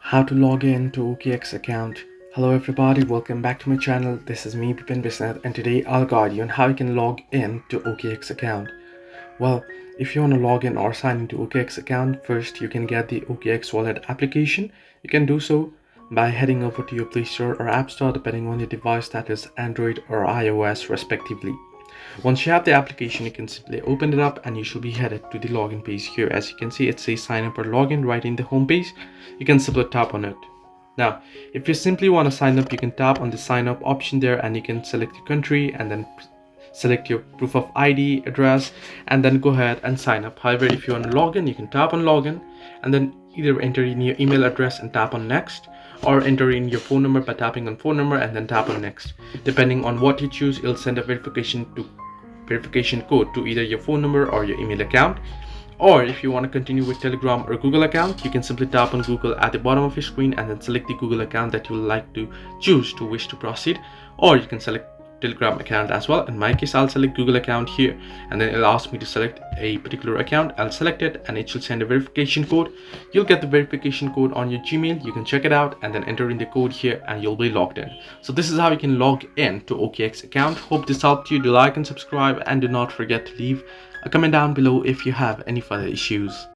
How to log in to OKX account. Hello everybody, welcome back to my channel. This is me Bipin Bisnath, and today I'll guide you on how you can log in to OKX account. Well, if you want to log in or sign into OKX account, first you can get the OKX Wallet application. You can do so by heading over to your Play Store or App Store depending on your device, that is Android or iOS respectively. Once you have the application, you can simply open it up and you should be headed to the login page. Here, as you can see, it says sign up or login right in the home page. You can simply tap on it. Now, if you simply want to sign up, you can tap on the sign up option there and you can select your country and then select your proof of ID address and then go ahead and sign up. However, if you want to log in, you can tap on login and then either enter in your email address and tap on next, or enter in your phone number by tapping on phone number and then tap on next. Depending on what you choose, it'll send a verification code to either your phone number or your email account. Or if you want to continue with Telegram or Google account, you can simply tap on Google at the bottom of your screen and then select the Google account that you would like to wish to proceed. Or you can select Telegram account as well. In my case, I'll select Google account here and then it'll ask me to select a particular account. I'll select it and it should send a verification code. You'll get the verification code on your Gmail. You can check it out and then enter in the code here and you'll be logged in. So this is how you can log in to OKX account. Hope this helped you. Do like and subscribe and do not forget to leave a comment down below if you have any further issues.